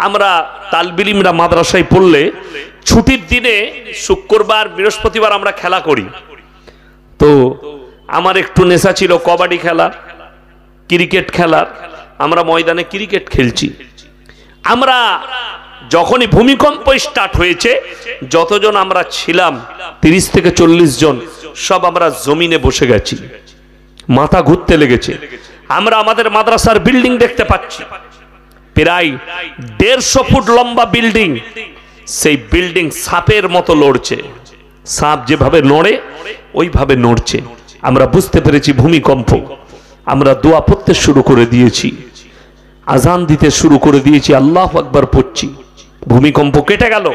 আমরা তালবিল ইলমরা মাদ্রাসায় পড়লে ছুটির দিনে শুক্রবার বৃহস্পতিবার আমরা খেলা করি। তো আমার একটু নেশা ছিল কবাডি খেলা, ক্রিকেট খেলার। আমরা ময়দানে ক্রিকেট খেলছি। আমরা যখনই ভূমিকম্প স্টার্ট হয়েছে, যতজন আমরা ছিলাম 30 থেকে 40 জন, সব আমরা জমিনে বসে গেছি, মাথা ঘুরতে লেগেছে। আমরা আমাদের মাদ্রাসার বিল্ডিং দেখতে পাচ্ছি, প্রায় 150 ফুট লম্বা বিল্ডিং। সেই বিল্ডিং সাপের মতো লড়ছে, সাপ যেভাবে নড়ে ওইভাবে নড়ছে। আমরা বুঝতে পেরেছি ভূমিকম্প। আমরা দোয়া পড়তে শুরু করে দিয়েছি, আজান দিতে শুরু করে দিয়েছি, আল্লাহু আকবার পড়ছি। ভূমিকম্প কেটে গেল।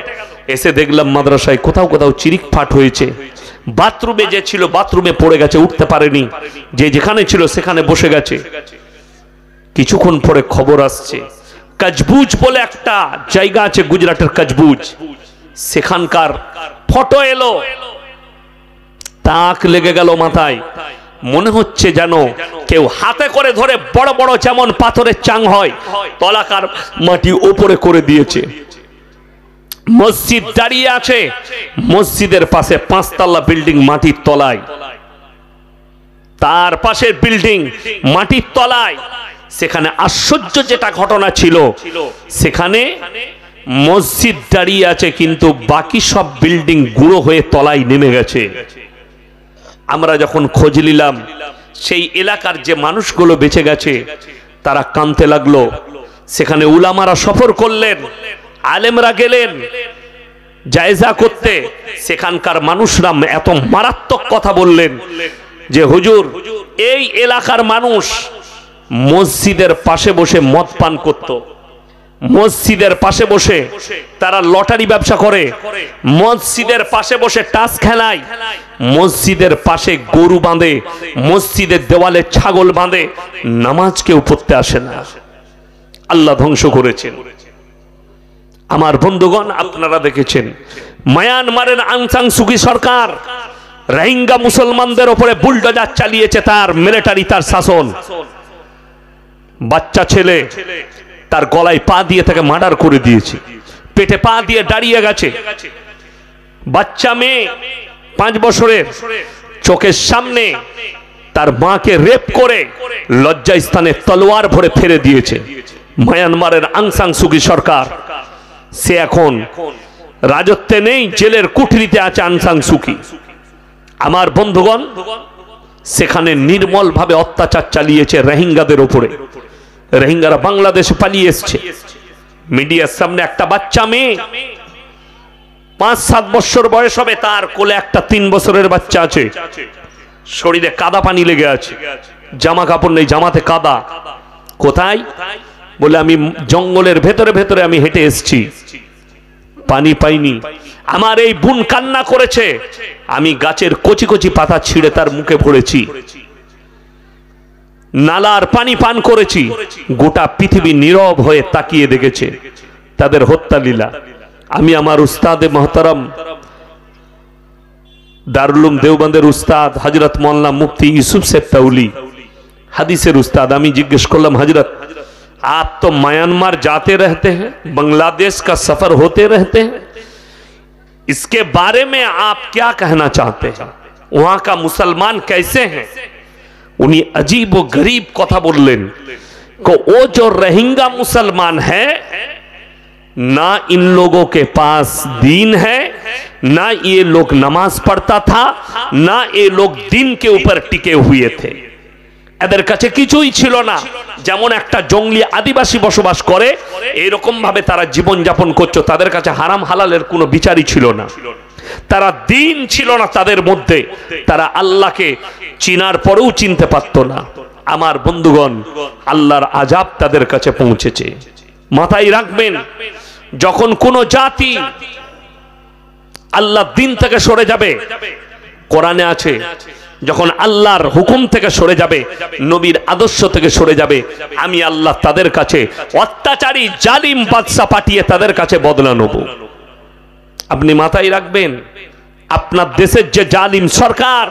এসে দেখলাম মাদ্রাসায় কোথাও কোথাও চিরিক ফাট হয়েছে। বাথরুমে যে ছিল বাথরুমে পড়ে গেছে, উঠতে পারেনি। যে যেখানে ছিল সেখানে বসে গেছে। কিছুক্ষণ পরে খবর আসছে, কচবুজ বলে একটা জায়গা আছে গুজরাটের, কচবুজ, সেখানকার ফটো এলো। তাক লেগে গেল মাথায়। মনে হচ্ছে যেন কেউ হাতে করে ধরে বড় বড় যেমন পাথরের চাং হয়, তলাকার মাটি ওপরে করে দিয়েছে। মসজিদ দাঁড়িয়ে আছে, মসজিদের পাশে 5 তলা বিল্ডিং মাটির তলায়, তার পাশের বিল্ডিং মাটির তলায়। সেখানে আশ্চর্য যেটা ঘটনা ছিল, সেখানে মসজিদ দাঁড়িয়ে আছে কিন্তু বাকি সব বিল্ডিং গুঁড়ো হয়ে তলায় নেমে গেছে। আমরা যখন খোঁজ নিলাম, সেই এলাকার যে মানুষগুলো বেঁচে গেছে তারা কাঁদতে লাগলো। সেখানে উলামারা সফর করলেন, আলেমরা গেলেন জায়জা করতে। সেখানকার মানুষরা এত মারাত্মক কথা বললেন যে হুজুর, এই এলাকার মানুষ মসজিদের পাশে বসে মদ পান করত, মসজিদের পাশে বসে তারা লটারি ব্যবসা করে, মসজিদের পাশে বসে টাস খেলায়, মসজিদের পাশে গরু বাঁধে, মসজিদের দেওয়ালে ছাগল বাঁধে, নামাজ কেউ পড়তে আসে না। আল্লাহ ধ্বংস করেছেন। আমার বন্ধুগণ, আপনারা দেখেছেন মায়ানমারের আং সান সুকি সরকার রোহিঙ্গা মুসলমানদের উপরে বুলডোজার চালিয়েছে, তার মিলিটারি, তার শাসন। বাচ্চা ছেলে তার গলায় পা দিয়ে তাকে মার্ডার করে দিয়েছে, পেটে পা দিয়ে দাঁড়িয়ে গেছে। বাচ্চা মেয়ে 5 বছরের চোখের সামনে তার মাকে রেপ করে লজ্জাস্থানে তলোয়ার ভরে ফেলে দিয়েছে মায়ানমারের আং সান সুকি সরকার। সে এখন রাজত্বে নেই, জেলের কুঠরিতে আছে আং সান সুকি। আমার বন্ধুগণ, সেখানে নির্মল ভাবে অত্যাচার চালিয়েছে রোহিঙ্গাদের উপরে। রোহিঙ্গারা বাংলাদেশে পালিয়ে এসছে। মিডিয়ার সামনে একটা বাচ্চা মেয়ে 5-7 বছর বয়স হবে, তার কোলে একটা 3 বছরের বাচ্চা আছে। শরীরে কাদা পানি লেগে আছে, জামা কাপড় নেই, জামাতে কাদা। কোথায়? বলে আমি জঙ্গলের ভেতরে ভেতরে আমি হেঁটে এসেছি, পানি পাইনি। আমার এই বোন কান্না করেছে, আমি গাছের কচি কচি পাতা ছিঁড়ে তার মুখে ভরেছি, নালার পানি পান করেছি। গোটা পৃথিবী নীরব হয়ে তাকিয়ে দেখেছে তাদের হত্যা লীলা। আমি আমার উস্তাদে মহতারাম দারুল উলুম দেওবন্দের উস্তাদ হযরত মাওলানা মুফতি ইউসুফ সেফতাউলি, হাদিসের উস্তাদ, আমি জিজ্ঞেস করলাম, হযরত आप तो म्यांमार जाते रहते हैं, बांग्लादेश का सफर होते रहते हैं, इसके बारे में आप क्या कहना चाहते हैं? वहां का मुसलमान कैसे हैं? उन्हीं अजीब व गरीब कथा बोलें को वो जो रोहिंगा मुसलमान है, ना इन लोगों के पास दीन है, ना ये लोग नमाज पढ़ता था, ना ये लोग दीन के ऊपर टिके हुए थे। এদের কাছে কিছুই ছিল না, যেমন একটা জঙ্গলি আদিবাসী বসবাস করে এরকম ভাবে তারা জীবন যাপন করছে। তাদের কাছে হারাম হালালের কোনো বিচারই ছিল না, তারা দিন ছিল না তাদের মধ্যে, তারা আল্লাহকে চিনার পরেও চিনতে পারত না। আমার বন্ধুগণ, আল্লাহর আযাব তাদের কাছে পৌঁছেছে। মাথায় রাখবেন, যখন কোন জাতি আল্লাহর দিন থেকে সরে যাবে, কোরআনে আছে, যখন আল্লাহর হুকুম থেকে সরে যাবে, নবীর আদর্শ থেকে সরে যাবে, আমি আল্লাহ তাদের কাছে অত্যাচারী জালিম বাদশা পাঠিয়ে তাদের কাছে বদলা নেব। আপনি মাথায় রাখবেন, আপনার দেশের যে জালিম সরকার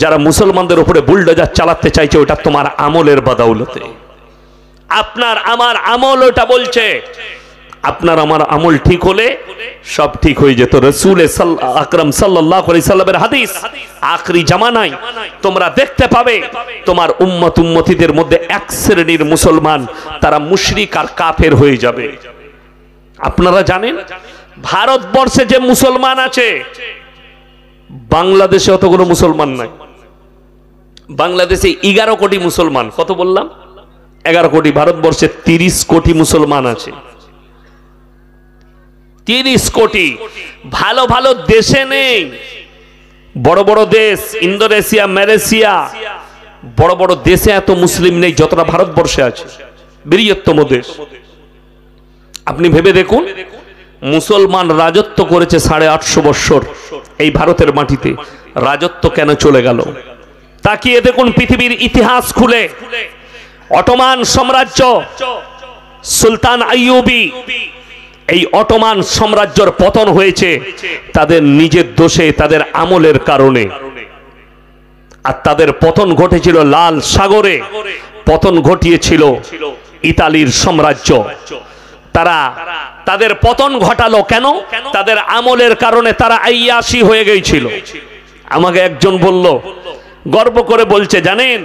যারা মুসলমানদের উপরে বুলডোজার চালাতে চাইছে, ওটা তোমার আমলের বদৌলতে। আপনার আমার আমল ওটা বলছে। আপনার আমার আমল ঠিক হলে সব ঠিক হয়ে যেত। রাসূল আকরাম সাল্লাল্লাহু আলাইহি সাল্লামের হাদিস, আখরি জামানায় তোমরা দেখতে পাবে তোমার উম্মত উম্মতিদের মধ্যে এক শ্রেণীর মুসলমান তারা মুশরিক আর কাফের হয়ে যাবে। আপনারা জানেন ভারতবর্ষে যে মুসলমান আছে, বাংলাদেশে অতগুলো মুসলমান নাই। বাংলাদেশে 11 কোটি মুসলমান, কত বললাম? 11 কোটি। ভারতবর্ষে 30 কোটি মুসলমান আছে। 30 কোটি। ভালো ভালো দেশে নেই, বড় বড় দেশ ইন্দোনেশিয়া, মালয়েশিয়া, বড় বড় দেশে এত মুসলিম নেই যতটা ভারতবর্ষে আছে, বৃহত্তম দেশ। আপনি ভেবে দেখুন, মুসলমান রাজত্ব করেছে 850 বছর এই ভারতের মাটিতে, রাজত্ব কেন চলে গেল? তাকিয়ে দেখুন পৃথিবীর ইতিহাস খুলে। অটোমান সাম্রাজ্য, সুলতান আইয়ুবী, এই অটোমান সাম্রাজ্যের পতন হয়েছে তাদের নিজের দোষে, তাদের আমলের কারণে। আর তাদের পতন ঘটেছিল লাল সাগরে, পতন ঘটিয়েছিল ইতালির সাম্রাজ্য। তারা তাদের পতন ঘটালো কেন? তাদের আমলের কারণে। তারা আইয়াসি হয়ে গিয়েছিল। আমাকে একজন বলল, গর্ব করে বলছে, জানেন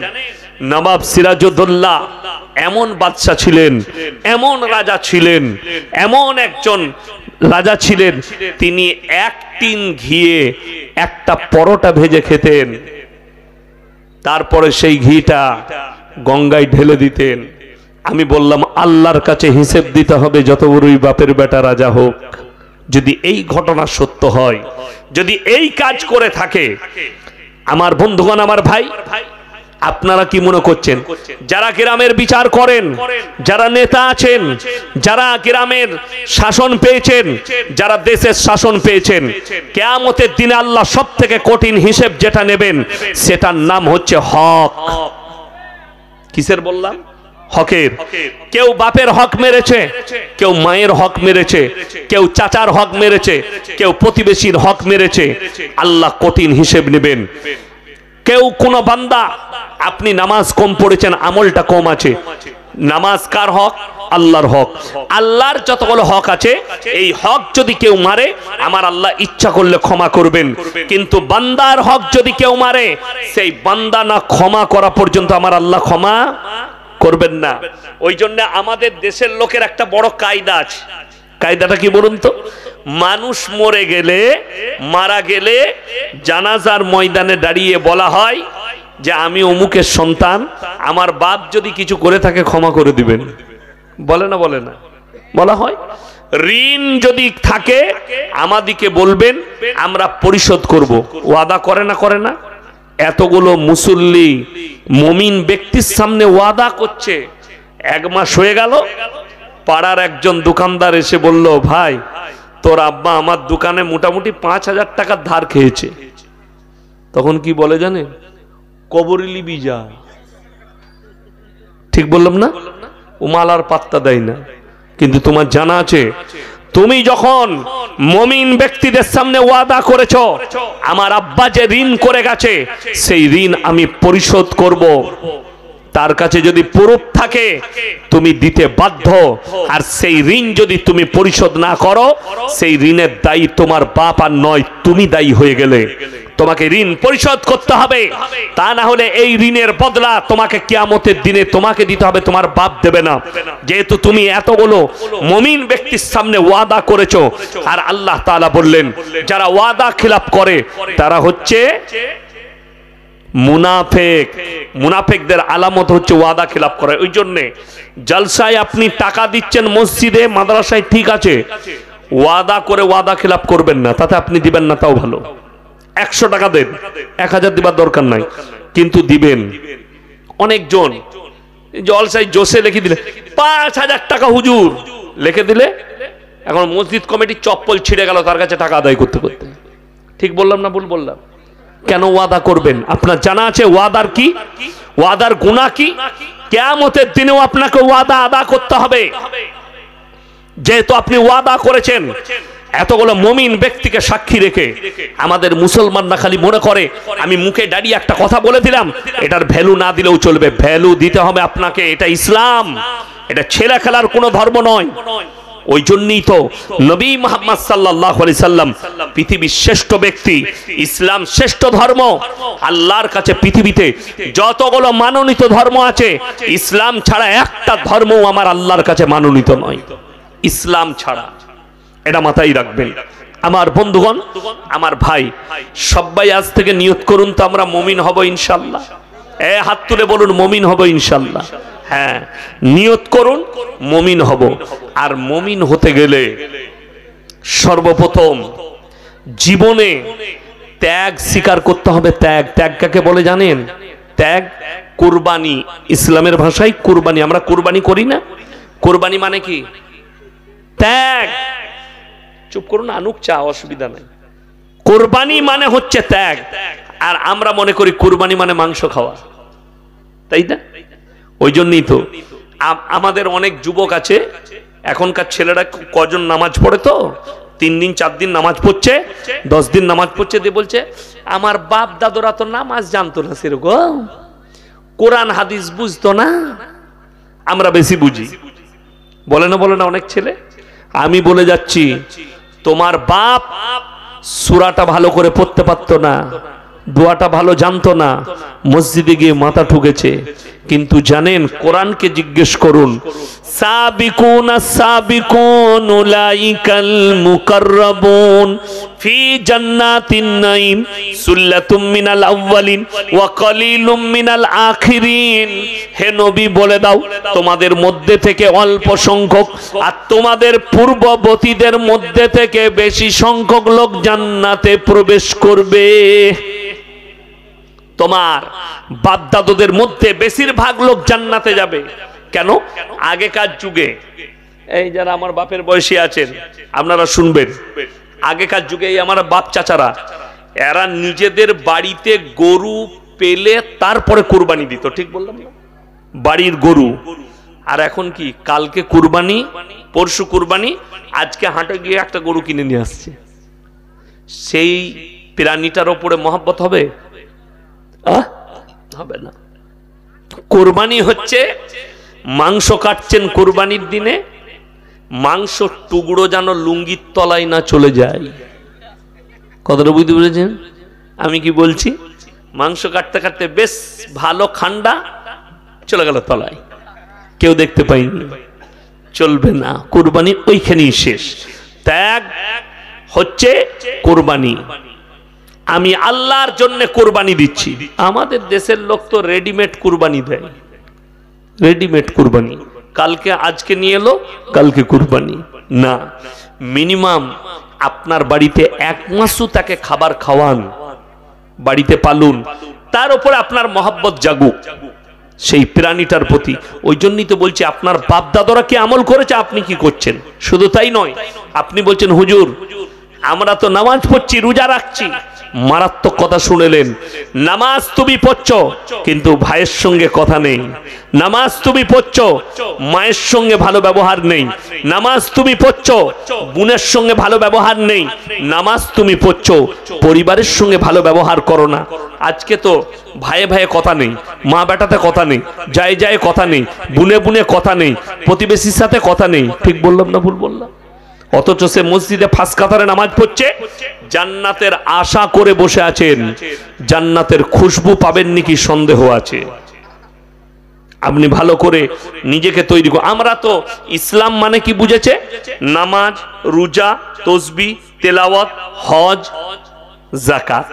নবাব সিরাজউদ্দৌলা এমন বাদশা ছিলেন, এমন রাজা ছিলেন, এমন একজন রাজা ছিলেন, তিনি এক টিন ঘিয়ে একটা পরোটা ভেজে খেতেন, তারপরে সেই ঘিটা গঙ্গায় ঢেলে দিতেন। আমি বললাম, আল্লাহর কাছে হিসেব দিতে হবে যত বড়ই বাপের বেটা রাজা হোক। যদি এই ঘটনা সত্য হয়, যদি এই কাজ করে থাকে, আমার বন্ধুগণ, আমার ভাই, আপনারা কি মনে করছেন যারা গ্রামের বিচার করেন, যারা নেতা আছেন, যারা গ্রামের শাসন পেয়েছেন, যারা দেশের শাসন পেয়েছেন, কিয়ামতের দিনে আল্লাহ সবথেকে কঠিন হিসেব যেটা নেবেন সেটার নাম হচ্ছে হক। কিসের বললাম? হকের। কেউ বাপের হক মেরেছে, কেউ মায়ের হক মেরেছে, কেউ চাচার হক মেরেছে, কেউ প্রতিবেশীর হক মেরেছে, আল্লাহ কঠিন হিসেব নেবেন। কেউ কোন বান্দা, আপনি নামাজ কম পড়েছেন, আমলটা কম আছে, নামাজ কার হক? আল্লাহর হক। আল্লাহর যতগুলো হক আছে, এই হক যদি কেউ মারে, আমার আল্লাহ ইচ্ছা করলে ক্ষমা করবেন। কিন্তু বান্দার হক যদি কেউ মারে, সেই বান্দা না ক্ষমা করা পর্যন্ত আমার আল্লাহ ক্ষমা করবেন না। ওই জন্য আমাদের দেশের লোকের একটা বড় কায়দা আছে। কায়দাটা কি বলুন তো? মানুষ মরে গেলে, মারা গেলে জানাজার ময়দানে দাঁড়িয়ে বলা হয় যে আমি অমুকের সন্তান, আমার বাপ যদি কিছু করে থাকে ক্ষমা করে দিবেন। বলে না? বলে না? বলা হয়। ঋণ যদি থাকে আমাদিকে বলবেন, আমরা পরিশোধ করব। ওয়াদা করে না? করে না? এতগুলো মুসল্লি মুমিন ব্যক্তির সামনে ওয়াদা করছে। 1 মাস হয়ে গেল, পাড়ার একজন দোকানদার এসে বলল, ভাই তোর আব্বা আমার দোকানে মোটামুটি 5000 টাকা ধার খেয়েছে। তখন কি বলে জানেন? কবরে লিবি যা। ঠিক বললাম না? ও মাল আর পাত্তা দেয় না। কিন্তু তোমার জানা আছে, তুমি যখন মুমিন ব্যক্তিদের সামনে ওয়াদা করেছো, আমার আব্বা যে ঋণ করে গেছে সেই ঋণ আমি পরিশোধ করব, তার কাছে যদি প্রুফ থাকে তুমি দিতে বাধ্য। আর সেই ঋণ যদি তুমি পরিশোধ না করো, সেই ঋণের দায়ী তোমার বাপ আর নয়, তুমি দায়ী হয়ে গেলে। তোমাকে ঋণ পরিশোধ করতে হবে, তা না হলে এই ঋণের বদলা তোমাকে কিয়ামতের দিনে তোমাকে দিতে হবে, তোমার বাপ দেবে না। যেহেতু তুমি এতগুলো মুমিন ব্যক্তির সামনে ওয়াদা করেছো। আর আল্লাহ তাআলা বললেন, যারা ওয়াদা খিলাফ করে তারা হচ্ছে মুনাফিক। মুনাফিকদের আলামত হচ্ছে ওয়াদা খিলাফ করা। ওই জন্য জলসায় আপনি টাকা দিচ্ছেন, মসজিদে মাদ্রাসায়, ঠিক আছে, ওয়াদা করে ওয়াদা খিলাফ করবেন না, তাতে আপনি দিবেন না তাও ভালো। 100 টাকা দেন, 1000 দিবার দরকার নাই, কিন্তু দিবেন। অনেকজন জলসায় জোসে লিখে দিলে 5000 টাকা হুজুর লিখে দিলে, এখন মসজিদ কমিটির চপ্পল ছিঁড়ে গেল তার কাছে টাকা আদায় করতে করতে। ঠিক বললাম না ভুল বললাম? কেন ওয়াদা করবেন? আপনার জানা আছে ওয়াদার কি, ওয়াদার গুনাহ কি? কিয়ামতের দিনেও আপনাকে ওয়াদা আদা করতে হবে। যেহেতু আপনি ওয়াদা করেছেন, এতগুলো মুমিন ব্যক্তিকে সাক্ষী রেখে আমাদের মুসলমানরা খালি মনে করে আমি মুখে দাঁড়িয়ে একটা কথা বলে দিলাম, এটার ভ্যালু না দিলেও চলবে। ভ্যালু দিতে হবে আপনাকে। এটা ইসলাম, এটা ছেলে খেলার কোনো ধর্ম নয়। ওই জন্যই তো নবী মুহাম্মদ সাল্লাল্লাহু আলাইহি সাল্লাম পৃথিবীর শ্রেষ্ঠ ব্যক্তি, ইসলাম শ্রেষ্ঠ ধর্ম। আল্লাহর কাছে পৃথিবীতে যতগুলো মানোনীত ধর্ম আছে, ইসলাম ছাড়া একটা ধর্মও আমার আল্লাহর কাছে মানোনীত নয়, ইসলাম ছাড়া। এটা মাথায় রাখবেন আমার বন্ধুগণ, আমার ভাই। সবাই আজ থেকে নিয়ত করুন তো আমরা মুমিন হব ইনশাআল্লাহ। হাত তুলে বলুন মুমিন হব ইনশাআল্লাহ। হ্যাঁ, নিয়ত করুন মুমিন হব। আর মুমিন হতে গেলে সর্বপ্রথম জীবনে ত্যাগ স্বীকার করতে হবে। ত্যাগ, ত্যাগ কাকে বলে জানেন? ত্যাগ কুরবানি, ইসলামের ভাষায় কুরবানি। আমরা কুরবানি করি না? কুরবানি মানে কি? ত্যাগ। চুপ করুন, আনুক চা, অসুবিধা নাই। কুরবানি মানে হচ্ছে ত্যাগ। আর আমরা মনে করি কুরবানি মানে মাংস খাওয়া, তাই না? ওই জন্যই তো আমাদের অনেক যুবক আছে, এখনকার ছেলেরা কজন নামাজ পড়ে তো 3 দিন 4 দিন নামাজ পড়ছে, 10 দিন নামাজ পড়ছে, দিয়ে বলছে আমার বাপ দাদুরা তো নামাজ জানতো না, সেরকম কোরআন হাদিস বুঝতো না, আমরা বেশি বুঝি। বলে না, বলে না অনেক ছেলে। আমি বলে যাচ্ছি, তোমার বাপ সূরাটা ভালো করে পড়তে পারতো না, দোয়াটা ভালো জানতো না, মসজিদে গিয়ে মাথা ঠুকেছে। কিন্তু জানেন, কোরআনকে জিজ্ঞেস করুন, সাবিকুন আস-সাবিকুন উলাইকাল মুকাররাবুন ফি জান্নাতিন নাঈম সুল্লাতুম মিনাল আউয়ালিন ওয়া কালিলুম মিনাল আখিরিন। হে নবী বলে দাও, তোমাদের মধ্যে থেকে অল্প সংখ্যক আর তোমাদের পূর্ববর্তীদের মধ্যে থেকে বেশি সংখ্যক লোক জান্নাতে প্রবেশ করবে। তোমার বাপদাদাদের মধ্যে বেশিরভাগ লোক জান্নাতে যাবে। কেন? আগেকার যুগে, এই যারা আমার বাপের বয়সী আছেন আপনারা শুনবেন, আগেকার যুগে এই আমার বাপ চাচারা, এরা নিজেদের বাড়িতে গরু পেলে তারপরে কুরবানি দিত। ঠিক বললাম না? বাড়ির গরু। আর এখন কি, কালকে কুরবানি, পরশু কুরবানি, আজকে হাটে গিয়ে একটা গরু কিনে নিয়ে আসছে। সেই প্রাণীটার উপরে মহব্বত হবে? হবে না। কুরবানি হচ্ছে মাংস কাটছেন কুরবানির দিনে, মাংস টুকরো যেন লুঙ্গির তলায় না চলে যায়। কথাটা বুঝতে পেরেছেন আমি কি বলছি? মাংস কাটতে কাটতে বেশ ভালো খান্ডা চলে গেল তলায়, কেউ দেখতে পাইনি, চলবে না। কুরবানি ওইখানেই শেষ। ত্যাগ হচ্ছে কুরবানি। আমি আল্লাহর জন্য কুরবানি দিচ্ছি। আমাদের দেশের লোক তো রেডিমেড কুরবানি দেয়, রেডিমেড কুরবানি, কালকে আজকে নিয়ে এলো, কালকে কুরবানি না। মিনিমাম আপনার বাড়িতে 1 মাসও তাকে খাবার খাওয়ান, বাড়িতে পালুন, তার উপরে আপনার মহব্বত জাগুক সেই প্রাণীটার প্রতি। ওই জন্যই তো বলছি, আপনার বাপ দাদারা কি আমল করেছে, আপনি কি করছেন? শুধু তাই নয়, আপনি বলছেন হুজুর আমরা তো নামাজ পড়ছি, রোজা রাখছি। মারাত্মক কথা শুনেলেন। নামাজ তুমি পড়ছো কিন্তু ভাইয়ের সঙ্গে কথা নেই, নামাজ তুমি পড়ছো মায়ের সঙ্গে ভালো ব্যবহার নেই, নামাজ তুমি পড়ছো বোনের সঙ্গে ভালো ব্যবহার নেই, নামাজ তুমি পড়ছো পরিবারের সঙ্গে ভালো ব্যবহার করো না। আজকে তো ভাইয়ে ভাইয়ে কথা নেই, মা বেটাতে কথা নেই, যায় যায় কথা নেই, বুনে বুনে কথা নেই, প্রতিবেশীর সাথে কথা নেই। ঠিক বললাম না ভুল বললাম? অথচ সে মসজিদে ফার্স্ট কাতারে নামাজ পড়ছে, জান্নাতের আশা করে বসে আছেন, জান্নাতের খুশবু পাবেন নাকি সন্দেহ আছে। আপনি ভালো করে নিজেকে তৈরি করুন। আমরা তো ইসলাম মানে কি বুঝেছে? নামাজ, রোজা, তাসবিহ, তেলাওয়াত, হজ, যাকাত,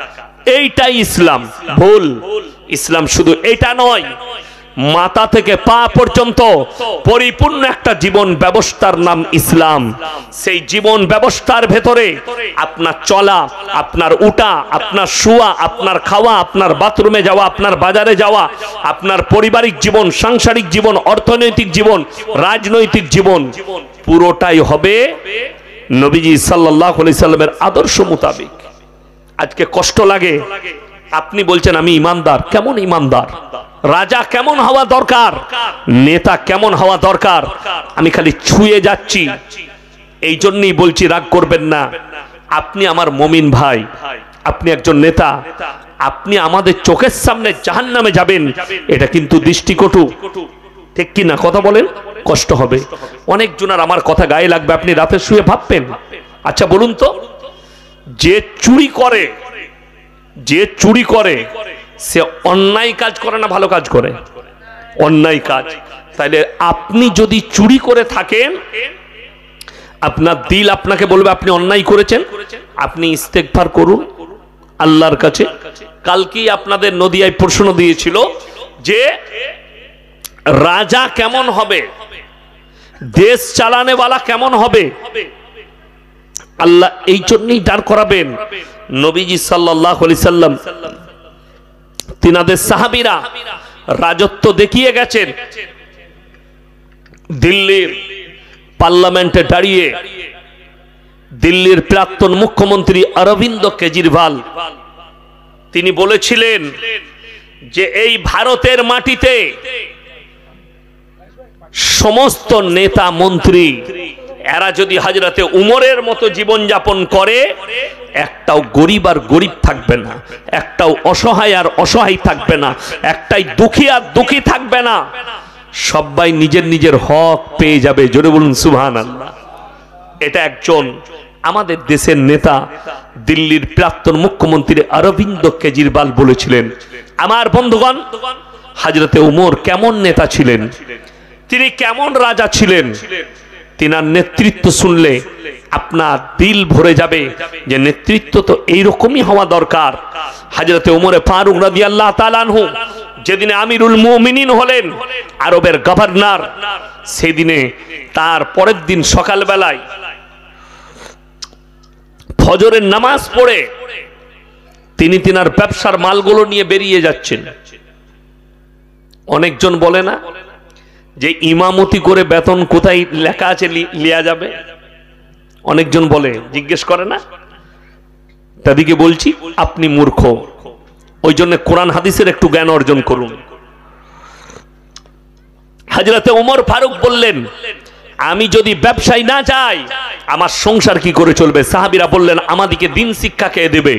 এইটাই ইসলাম। ভুল। ইসলাম শুধু এটা নয়, মাথা থেকে পা পর্যন্ত পরিপূর্ণ একটা জীবন ব্যবস্থার নাম ইসলাম। সেই জীবন ব্যবস্থার ভেতরে আপনার চলা, আপনার উঠা, আপনার শোয়া, আপনার খাওয়া, আপনার বাথরুমে যাওয়া, আপনার বাজারে যাওয়া, আপনার পারিবারিক জীবন, সাংসারিক জীবন, অর্থনৈতিক জীবন, রাজনৈতিক জীবন, পুরোটাই হবে নবীজি সাল্লাল্লাহু আলাইহি সাল্লামের আদর্শ মোতাবেক। আজকে কষ্ট লাগে, আপনি বলছেন আমি ইমানদার। কেমন ইমানদার? রাজা কেমন হওয়া দরকার, নেতা কেমন হওয়া দরকার, আমি খালি ছুঁয়ে যাচ্ছি। এই জন্যই বলছি, রাগ করবেন না। আপনি আমার মুমিন ভাই, আপনি একজন নেতা, আপনি আমাদের চোখের সামনে জাহান্নামে যাবেন, এটা কিন্তু দৃষ্টিকটু। ঠিক কি না? কথা বলেন। কষ্ট হবে। অনেক জনের আমার কথা গায়ে লাগবে, আপনি রাতে শুয়ে ভাববেন। আচ্ছা বলুন তো, যে চুরি করে সে অন্যায় কাজ করে না ভালো কাজ করে? অন্যায় কাজ। তাইলে আপনি যদি চুরি করে থাকেন, আপনার দিল আপনাকে বলবে আপনি অন্যায় করেছেন, আপনি ইস্তেগফার করুন আল্লাহর কাছে। কালকেই আপনাদের নদিয়ায় প্রশ্ন দিয়েছিল যে রাজা কেমন হবে, দেশ চালানেওয়ালা কেমন হবে। আল্লাহ এই জন্যই দাঁড় করাবেন। নবীজি সাল্লাল্লাহু আলাইহি সাল্লাম তিনাদের সাহাবীরা রাজত্ব দেখিয়ে গেছেন। দিল্লির পার্লামেন্টে দাঁড়িয়ে দিল্লির প্রাক্তন মুখ্যমন্ত্রী অরবিন্দ কেজরিওয়াল তিনি বলেছিলেন যে এই ভারতের মাটিতে সমস্ত নেতা মন্ত্রী এরা যদি হযরতে উমরের মতো জীবন যাপন করে, একটাও গরিব আর গরিব থাকবে না, একটাও অসহায় আর অসহায় থাকবে না, একটাই দুঃখী আর দুঃখী থাকবে না, সবাই নিজের নিজের হক পেয়ে যাবে। জোরে বলুন সুবহানাল্লাহ। এটা একজন আমাদের দেশের নেতা দিল্লির প্রাক্তন মুখ্যমন্ত্রী অরবিন্দ কেজরিওয়াল বলেছিলেন। আমার বন্ধুগণ, হযরতে উমর কেমন নেতা ছিলেন, তিনি কেমন রাজা ছিলেন, তিনার নেতৃত্ব শুনলে আপনার দিল ভরে যাবে যে নেতৃত্ব তো এইরকমই হওয়া দরকার। হযরতে উমরে ফারুক রাদিয়াল্লাহু তাআলা আনহু যেদিনে আমিরুল মুমিনিন হলেন, আরবের গভর্নর, সেদিনে তার পরের দিন সকালবেলায় ফজরের নামাজ পড়ে তিনি তিনার ব্যবসার মালগুলো নিয়ে বেরিয়ে যাচ্ছেন। অনেকজন বলে না যে ইমামতি করে বেতন কোথায় লেখা আছে লিয়া যাবে? অনেকজন বলে, জিজ্ঞেস করে না? তাদেরকে বলছি আপনি মূর্খ। ওই জন্য কোরআন হাদিসের একটু জ্ঞান অর্জন করুন। হযরতে ওমর ফারুক বললেন, আমি যদি ব্যবসায় না যাই আমার সংসার কি করে চলবে? সাহাবীরা বললেন, আমাদেরকে দিন শিক্ষা কে দেবে?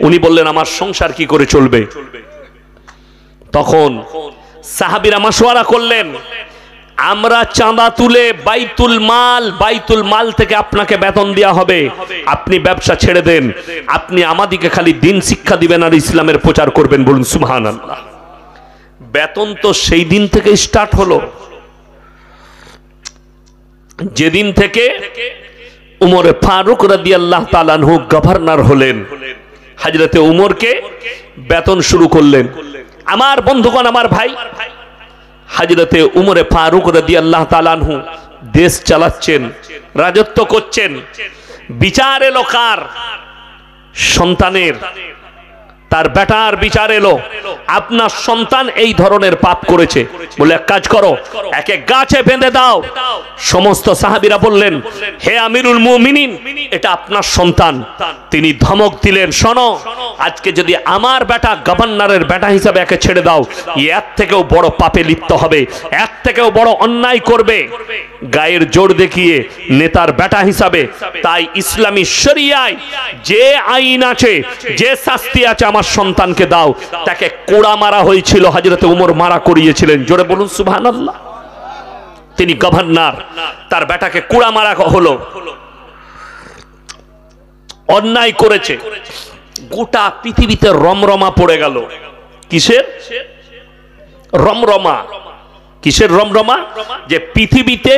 উনি বললেন, আমার সংসার কি করে চলবে? তখন সাহাবীরা মাশওয়ারা করলেন, আমরা চাঁদা তুলে বাইতুল মাল থেকে আপনাকে বেতন দেওয়া হবে, আপনি ব্যবসা ছেড়ে দেন, আপনি আমাদেরকে খালি দিন শিক্ষা দিবেন আর ইসলামের প্রচার করবেন। বলুন সুবহানাল্লাহ। বেতন তো সেই দিন থেকে স্টার্ট হলো যেদিন থেকে উমর ফারুক রাদিয়াল্লাহু তাআলা আনহু গভর্নর হলেন। হযরতে উমরকে বেতন শুরু করলেন। আমার বন্ধুগণ, আমার ভাই, হযরতে উমরে ফারুক রাদিয়াল্লাহু তাআলা আনহু দেশ চালাচ্ছেন, রাজত্ব করছেন। বিচার এলো কার? সন্তানের। তার বেটার বিচার এলো, আপনার সন্তান এই ধরনের পাপ করেছে, বলে এক কাজ করো, একে গাছে বেঁধে দাও। সমস্ত সাহাবীরা বললেন, হে আমিরুল মুমিনিন, এটা আপনার সন্তান। তিনি ধমক দিলেন, শোনো, আজকে যদি আমার বেটা গভর্নরের বেটা হিসাবে একে ছেড়ে দাও, এর থেকেও বড় পাপে লিপ্ত হবে, এর থেকেও বড় অন্যায় করবে। গায়ের জোর দেখিয়ে নেতার বেটা হিসাবে, তাই ইসলামী শরিয়ায় যে আইন আছে, যে শাস্তি আছে, আমার সন্তানকে দাও। তাকে কোড়া মারা হয়েছিল, হযরতে উমর মারা করিয়েছিলেন। জোরে বলুন সুবহানাল্লাহ। তিনি গভর্নর, তার বেটাকে কোড়া মারা হলো, অন্যায় করেছে। গোটা পৃথিবীতে রমরমা পড়ে গেল। কিসের রমরমা? কিসের রমরমা? যে পৃথিবীতে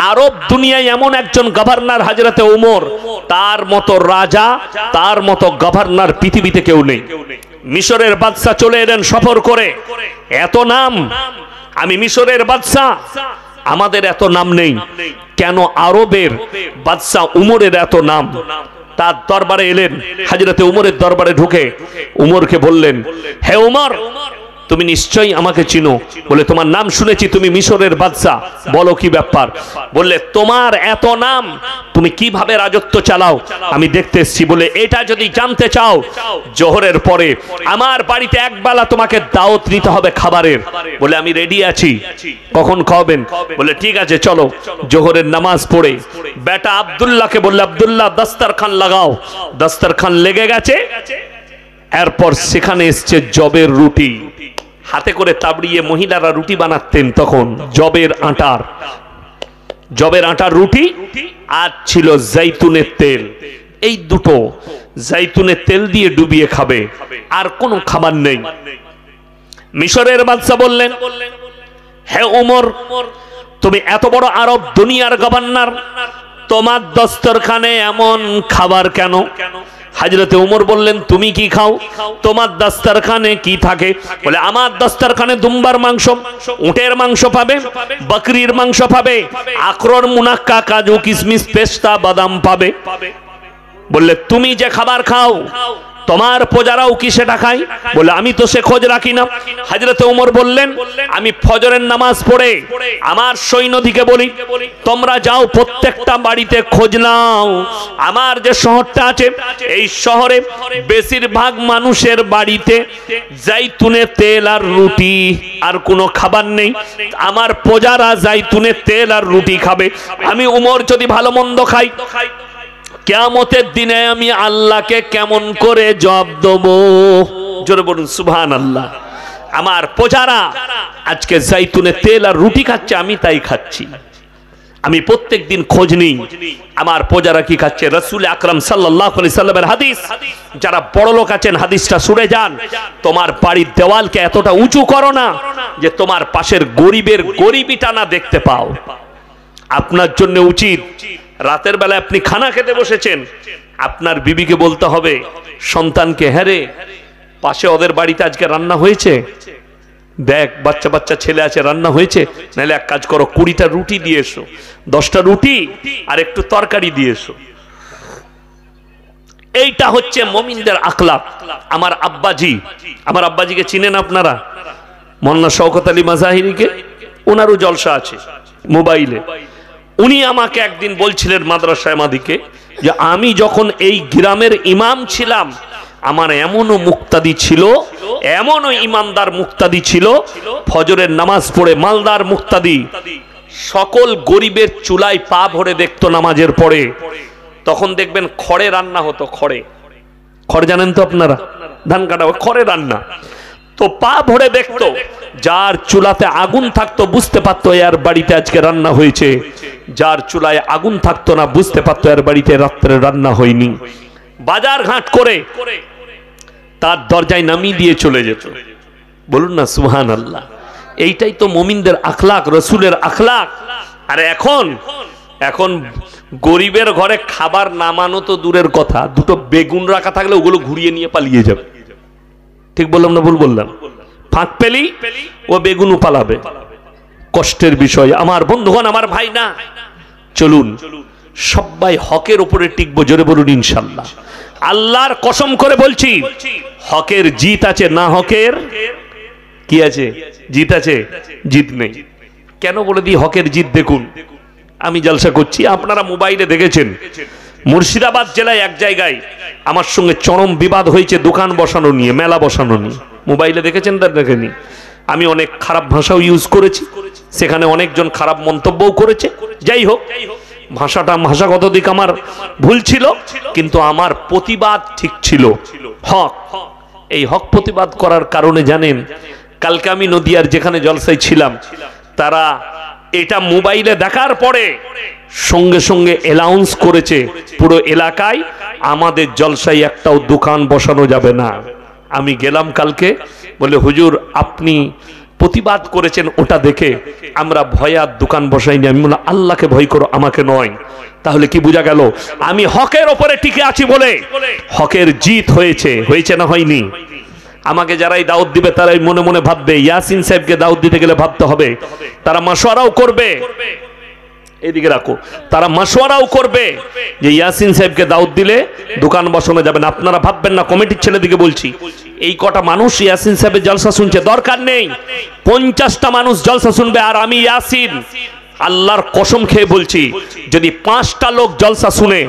আরব দুনিয়ায় এমন একজন গভর্নর হযরতে উমর, তার মতো রাজা, তার মতো গভর্নর পৃথিবীতে কেউ নেই। মিশরের বাদশা চলে এলেন সফর করে, এত নাম, আমি মিশরের বাদশা, আমাদের এত নাম নেই কেন? আরবের বাদশা উমরের এত নাম। তার দরবারে এলেন, হযরতে উমরের দরবারে ঢুকে উমরকে বললেন, হে উমর, তুমি নিশ্চয়ই আমাকে চিনো। বলে, তোমার নাম শুনেছি, তুমি মিশরের বাদশা, বলো কি ব্যাপার? বললে, তোমার এত নাম, তুমি কিভাবে রাজত্ব চালাও আমি দেখতে এসেছি। বলে, এটা যদি জানতে চাও, জোহরের পরে আমার বাড়িতে একবেলা তোমাকে দাওয়াত নিতে হবে খাবারের। বলে, আমি রেডি আছি, কখন খাওয়াবেন? বলে, ঠিক আছে, চলো। জোহরের নামাজ পড়ে বেটা আব্দুল্লাহকে বললে, আব্দুল্লাহ দস্তরখান লাগাও। দস্তরখান লেগে গেছে। এরপর সেখানে এসছে জবের রুটি, হাতে করে তাবড়িয়ে মহিলারা রুটি বানাতেন তখন জবের আটার রুটি, আর ছিল জাইতুনের তেল। এই দুটো জাইতুনের তেল দিয়ে ডুবিয়ে খাবে, আর কোনো খাবার নেই। মিশরের বাদশা বললেন, হে ওমর, তুমি এত বড় আরব দুনিয়ার গভর্নর, তোমার দস্তরখানে এমন খাবার কেন? হযরতে ওমর বললেন, তুমি কি খাও? তোমার দস্তরখানে কি থাকে? বলে, আমার দস্তরখানে দুম্বার মাংস, উটের মাংস পাবে, বকরির মাংস পাবে, আখরোট, মুনাক্কা, কাজু, কিশমিশ, পেস্তা, বাদাম পাবে। বললে, তুমি যে খাবার খাও তোমার প্রজারাও কি সেটা খায়? বলে, আমি তো সে খোঁজ রাখি না। হযরতে ওমর বললেন, আমি ফজরের নামাজ পড়ে আমার সৈন্যদিকে বলি, তোমরা যাও প্রত্যেকটা বাড়িতে খোঁজ নাও। আমার যে শহরটা আছে এই শহরে বেশিরভাগ মানুষের বাড়িতে জাইতুনের তেল আর রুটি, আর কোনো খাবার নেই। আমার প্রজারা জাইতুনের তেল আর রুটি খাবে। আমি ওমর যদি ভালো মন্দ খাই, কিয়ামতের দিনে আমি আল্লাহকে কেমন করে জবাব দেব? জোরে বলুন সুবহানাল্লাহ। আমার প্রজারা আজকে জাইতুনের তেল আর রুটি খাচ্ছে, আমি তাই খাচ্ছি। আমি প্রত্যেক দিন খোঁজ নিই আমার প্রজারা কি খাচ্ছে। রাসূল আকরাম সাল্লাল্লাহু আলাইহি সাল্লামের হাদিস, যারা বড় লোক আছেন হাদিসটা শুনে যান। তোমার বাড়ির দেওয়ালকে এতটা উঁচু করো না যে তোমার পাশের গরিবের গরিবিটা না দেখতে পাও। আপনার জন্য উচিত, রাতের বেলা আপনি খানা খেতে বসেছেন, আপনার বিবিকে বলতে হবে, সন্তানকে, হ্যাঁ রে, পাশে ওদের বাড়িতে আজকে রান্না হয়েছে, দেখ বাচ্চা বাচ্চা ছেলে আছে, রান্না হয়েছে, নাহলে এক কাজ করো, 20টা রুটি দিয়ে এসো, 10টা রুটি আর একটু তরকারি দিয়ে এসো। এইটা হচ্ছে মুমিনদের আখলাক। আমার আব্বাজিকে চিনেন আপনারা? মোল্লা শওকত আলী মাজাহিরিকে, ওনারও জলসা আছে মোবাইলে। উনি আমাকে একদিন বলছিলেন মাদ্রাসায় মাদিকে, যে আমি যখন এই গ্রামের ইমাম ছিলাম, আমার এমনও মুক্তাদি ছিল, এমনও ইমানদার মুক্তাদি ছিল, ফজরের নামাজ পড়ে মালদার মুক্তাদি সকল গরিবের চুলায় পা ভরে দেখতো নামাজের পরে। তখন দেখবেন খড়ে রান্না হতো, খড় জানেন তো আপনারা, ধান কাটা খড়ে রান্না, তো পা ভরে দেখতো। যার চুলাতে আগুন থাকতো বুঝতে পারতো এর বাড়িতে আজকে রান্না হয়েছে, যার চুলায় আগুন থাকতো না বুঝতে পারতো এর বাড়িতে রাত্রে রান্না হয়নি। বাজার ঘাট করে তার দরজায় নামিয়ে দিয়ে চলে যেত। বলুন না সুবহানাল্লাহ। এইটাই তো মুমিনদের আখলাক, রাসূলের আখলাক। আর এখন গরিবের ঘরে খাবার নামানো তো দূরের কথা, দুটো বেগুন রাখা থাকলে ওগুলো ঘুরিয়ে নিয়ে পালিয়ে যাবে। ঠিক বললাম না ভুল বললাম? ফাঁক পেলি ও বেগুনও পালাবে। কষ্টের বিষয়। আমার বন্ধুগণ, আমার ভাই না, চলুন সবাই হকের উপরে টিকবো। জোরে বলুন ইনশাআল্লাহ। আল্লাহর কসম করে বলছি, হকের জিত আছে, না হকের কি আছে? জিত আছে, জিত নেই। কেন বলে দিই হকের জিত? দেখুন, আমি জলসা করছি, আপনারা মোবাইলে দেখেছেন, মুর্শিদাবাদ জেলায় এক জায়গায় আমার সঙ্গে চরম বিবাদ হয়েছে দোকান বসানো নিয়ে, মেলা বসানো নিয়ে। মোবাইলে দেখেছেন? তার দেখেনি। আমি অনেক খারাপ ভাষাও ইউজ করেছি, সেখানে অনেকজন খারাপ মন্তব্যও করেছে। যাই হোক, ভাষাগত দিক আমার ভুল ছিল, কিন্তু আমার প্রতিবাদ ঠিক ছিল। হক, এই হক প্রতিবাদ করার কারণে জানেন, কালকে আমি নদিয়ার যেখানে জলসায় ছিলাম, তারা এটা মোবাইলে দেখার পরে সঙ্গে সঙ্গে অ্যানাউন্স করেছে পুরো এলাকায় আমাদের জলসায় একটাও দোকান বসানো যাবে না। আমি গেলাম কালকে, বলে হুজুর আপনি প্রতিবাদ করেছেন, ওটা দেখে আমরা ভয়ে আর দোকান বসাইনি। আমি বললাম আল্লাহকে ভয় করো, আমাকে নয়। তাহলে কি বোঝা গেল? আমি হকের ওপরে টিকে আছি বলে হকের জিত হয়েছে না হয়নি? আমাকে যারাই দাওয়াত দিবে তারাই মনে মনে ভাববে, ইয়াসিন সাহেবকে দাওয়াত দিতে গেলে ভাবতে হবে, তারা মাশওয়ারাও করবে, এদিকে রাখো, তারা মাশওয়ারাও করবে যে ইয়াসিন সাহেবকে দাওয়াত দিলে দোকান বসানো যাবে না। আপনারা ভাববেন না, কমিটির ছেলেদিকে বলছি, এই কটা মানুষ ইয়াসিন সাহেবের জলসা শুনছে, দরকার নেই 50টা মানুষ জলসা শুনবে, আর আমি ইয়াসিন আল্লাহর কসম খেয়ে বলছি, যদি 5টা লোক জলসা শুনে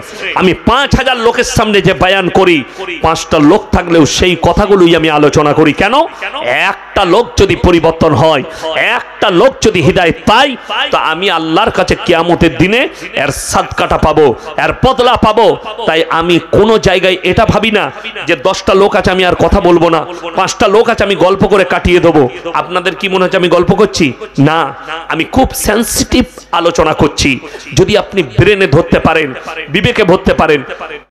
আমি 5000 লোকের সামনে যে বয়ান করি, 5টা লোক থাকলেও সেই কথাগুলোই আমি আলোচনা করি। কেন? একটা লোক যদি পরিবর্তন হয়, একটা লোক যদি হিদায়াত পাই, তো আমি আল্লাহর কাছে কিয়ামতের দিনে এর সাদকাটা পাবো, এর বদলা পাবো। তাই আমি কোনো জায়গায় এটা ভাবি না যে 10টা লোক আছে আমি আর কথা বলবো না, 5টা লোক আছে আমি গল্প করে কাটিয়ে দেবো। আপনাদের কি মনে হচ্ছে আমি গল্প করছি? না, আমি খুব সেন্সিটিভ আলোচনা করছি। যদি আপনি ব্রেনে ধরতে পারেন, বিবেকে ধরতে পারেন,